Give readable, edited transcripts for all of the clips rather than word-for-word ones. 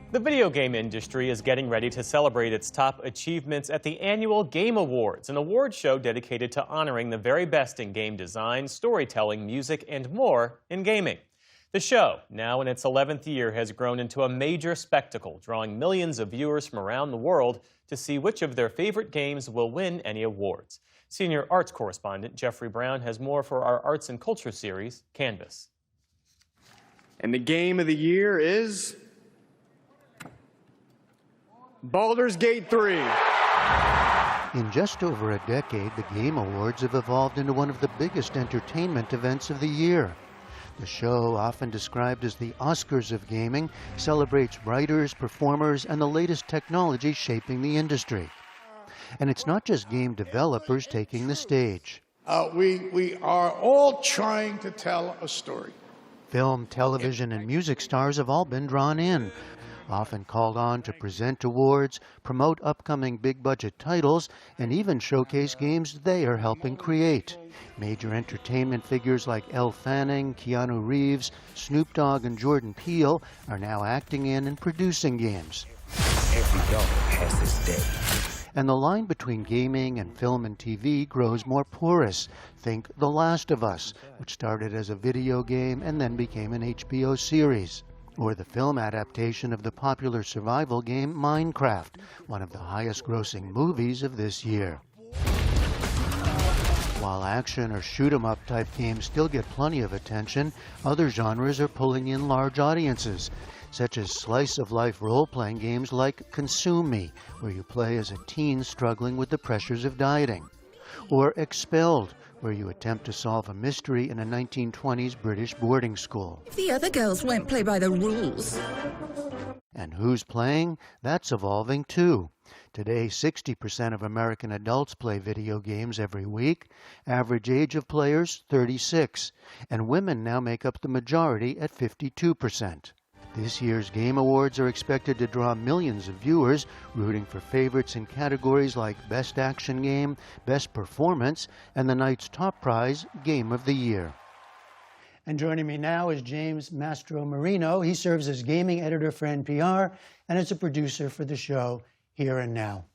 The video game industry is getting ready to celebrate its top achievements at the annual Game Awards, an award show dedicated to honoring the very best in game design, storytelling, music, and more in gaming. The show, now in its 11th year, has grown into a major spectacle, drawing millions of viewers from around the world to see which of their favorite games will win any awards. Senior arts correspondent Jeffrey Brown has more for our arts and culture series, Canvas. And the game of the year is Baldur's Gate 3. In just over a decade, the Game Awards have evolved into one of the biggest entertainment events of the year. The show, often described as the Oscars of gaming, celebrates writers, performers, and the latest technology shaping the industry. And it's not just game developers taking the stage. We are all trying to tell a story. Film, television, and music stars have all been drawn in, often called on to present awards, promote upcoming big-budget titles, and even showcase games they are helping create. Major entertainment figures like Elle Fanning, Keanu Reeves, Snoop Dogg, and Jordan Peele are now acting in and producing games. Every dog has his day. And the line between gaming and film and TV grows more porous. Think The Last of Us, which started as a video game and then became an HBO series. Or the film adaptation of the popular survival game Minecraft, one of the highest-grossing movies of this year. While action or shoot-'em-up type games still get plenty of attention, other genres are pulling in large audiences, such as slice-of-life role-playing games like Consume Me, where you play as a teen struggling with the pressures of dieting. Or Expelled, where you attempt to solve a mystery in a 1920s British boarding school. If the other girls won't play by the rules. And who's playing? That's evolving too. Today, 60% of American adults play video games every week. Average age of players, 36. And women now make up the majority at 52%. This year's Game Awards are expected to draw millions of viewers, rooting for favorites in categories like Best Action Game, Best Performance, and the night's top prize, Game of the Year. And joining me now is James Mastromarino. He serves as gaming editor for NPR and is a producer for the show Here and Now.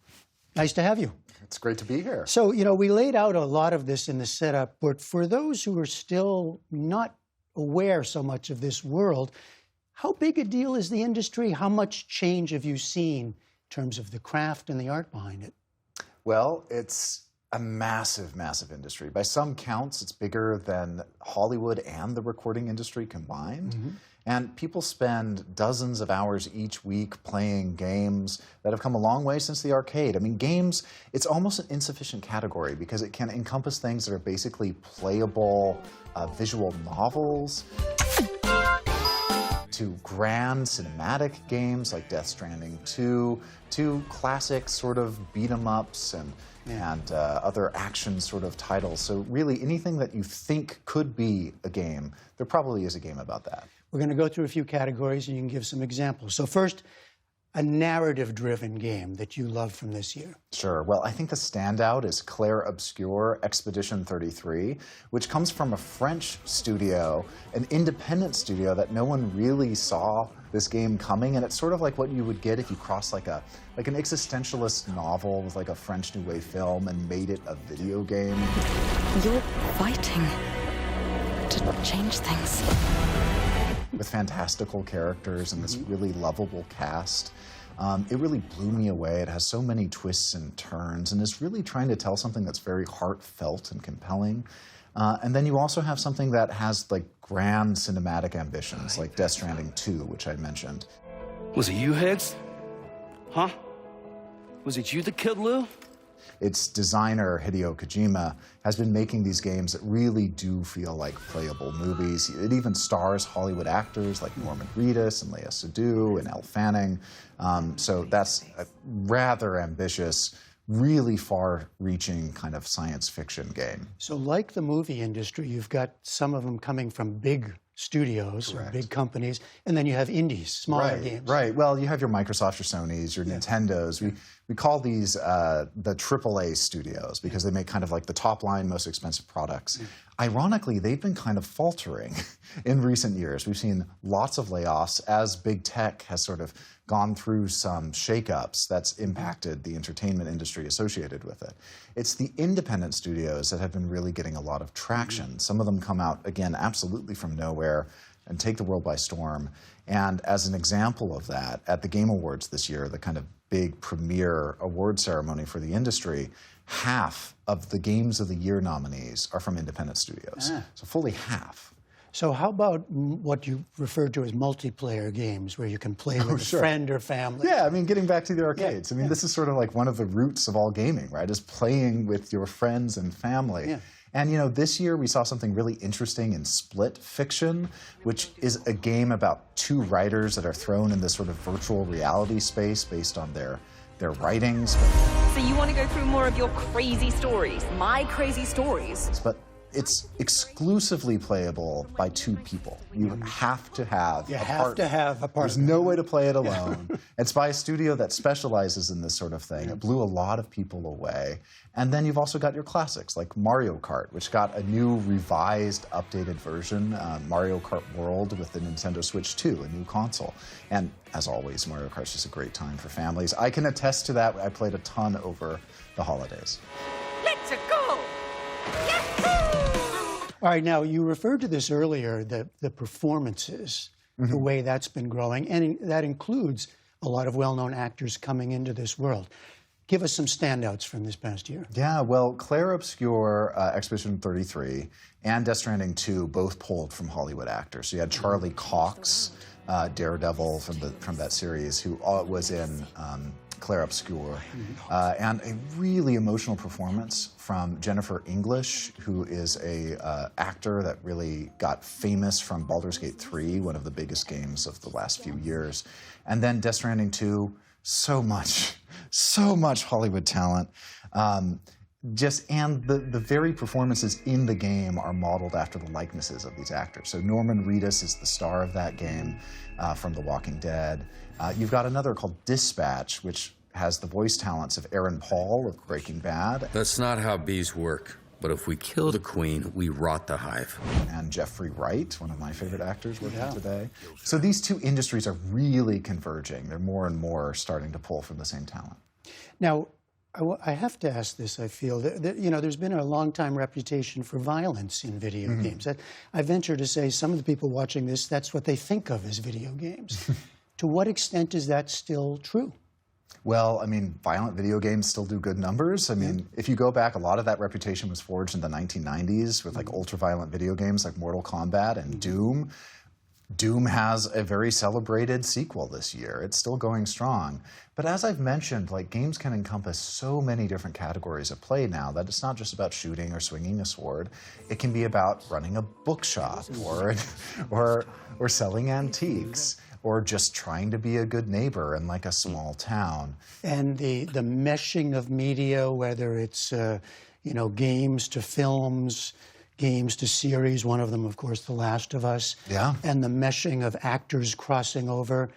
Nice to have you. It's great to be here. So, we laid out a lot of this in the setup, but for those who are still not aware so much of this world, how big a deal is the industry? How much change have you seen in terms of the craft and the art behind it? Well, it's a massive, massive industry. By some counts, it's bigger than Hollywood and the recording industry combined. Mm-hmm. And people spend dozens of hours each week playing games that have come a long way since the arcade. I mean, games, it's almost an insufficient category because it can encompass things that are basically playable visual novels, to grand cinematic games like Death Stranding 2, to classic sort of beat-em-ups and other action sort of titles. So really anything that you think could be a game, there probably is a game about that. We're going to go through a few categories and you can give some examples. So first, a narrative-driven game that you love from this year. Sure. Well, I think the standout is Clair Obscur Expedition 33, which comes from a French studio, an independent studio that no one really saw this game coming, and it's sort of like what you would get if you crossed like an existentialist novel with like a French New Wave film and made it a video game. You're fighting to change things. With fantastical characters and this really lovable cast. It really blew me away. It has so many twists and turns and is really trying to tell something that's very heartfelt and compelling. And then you also have something that has like grand cinematic ambitions, like Death Stranding 2, which I mentioned. Was it you, Heads? Huh? Was it you that killed Lou? Its designer, Hideo Kojima, has been making these games that really do feel like playable movies. It even stars Hollywood actors like Norman Reedus and Léa Seydoux and Elle Fanning. So that's a rather ambitious, really far-reaching kind of science fiction game. So like the movie industry, you've got some of them coming from big studios or big companies, and then you have indies, smaller games. Right. Well, you have your Microsoft, your Sonys, your Nintendos. We call these the AAA studios because they make kind of like the top line, most expensive products. Ironically, they've been kind of faltering in recent years. We've seen lots of layoffs as big tech has sort of gone through some shakeups that's impacted the entertainment industry associated with it. It's the independent studios that have been really getting a lot of traction. Some of them come out, again, absolutely from nowhere and take the world by storm. And as an example of that, at the Game Awards this year, the kind of big premier award ceremony for the industry, half of the Games of the Year nominees are from independent studios. So fully half. So how about what you referred to as multiplayer games, where you can play with a friend or family? Yeah, I mean, getting back to the arcades. I mean, this is sort of like one of the roots of all gaming, right? Is playing with your friends and family. Yeah. And, you know, this year we saw something really interesting in Split Fiction, which is a game about two writers that are thrown in this sort of virtual reality space based on their writings. So you want to go through more of your crazy stories, my crazy stories? But it's exclusively playable by two people. You have to have You a have partner. to have a partner. There's no way to play it alone. It's by a studio that specializes in this sort of thing. It blew a lot of people away. And then you've also got your classics like Mario Kart, which got a new revised, updated version, Mario Kart World with the Nintendo Switch 2, a new console. And as always, Mario Kart's just a great time for families. I can attest to that. I played a ton over the holidays. Let's go! All right, now you referred to this earlier, the performances, the way that's been growing, and that includes a lot of well-known actors coming into this world. Give us some standouts from this past year. Yeah, well, Claire Obscure, Expedition 33, and Death Stranding 2 both pulled from Hollywood actors. So you had Charlie Cox, Daredevil from that series, who was in Claire Obscure, and a really emotional performance from Jennifer English, who is a actor that really got famous from Baldur's Gate 3, one of the biggest games of the last few years. And then Death Stranding 2, so much Hollywood talent. And the very performances in the game are modeled after the likenesses of these actors. So Norman Reedus is the star of that game from The Walking Dead. You've got another called Dispatch, which has the voice talents of Aaron Paul of Breaking Bad. That's not how bees work. But if we kill the queen, we rot the hive. And Jeffrey Wright, one of my favorite actors working today. So these two industries are really converging. They're more and more starting to pull from the same talent. Now, I have to ask this, I feel. You know, there's been a long-time reputation for violence in video games. I venture to say some of the people watching this, that's what they think of as video games. To what extent is that still true? Well, I mean, violent video games still do good numbers. I mean, if you go back, a lot of that reputation was forged in the 1990s with like ultra-violent video games like Mortal Kombat and Doom. Doom has a very celebrated sequel this year. It's still going strong. But as I've mentioned, like games can encompass so many different categories of play now that it's not just about shooting or swinging a sword. It can be about running a bookshop or selling antiques, or just trying to be a good neighbor in like a small town. And the meshing of media, whether it's you know, games to films, games to series, one of them, of course, The Last of Us. Yeah. And the meshing of actors crossing over,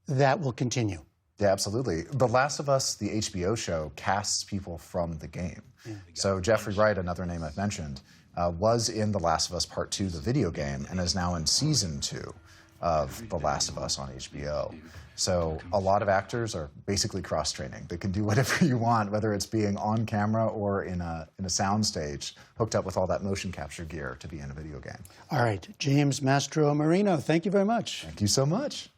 that will continue. Yeah, absolutely. The Last of Us, the HBO show, casts people from the game. So Jeffrey Wright, another name I've mentioned, was in The Last of Us Part 2, the video game, and is now in Season 2 of The Last of Us on HBO. So a lot of actors are basically cross-training. They can do whatever you want, whether it's being on camera or in a soundstage, hooked up with all that motion capture gear to be in a video game. All right, James Mastromarino, thank you very much. Thank you so much.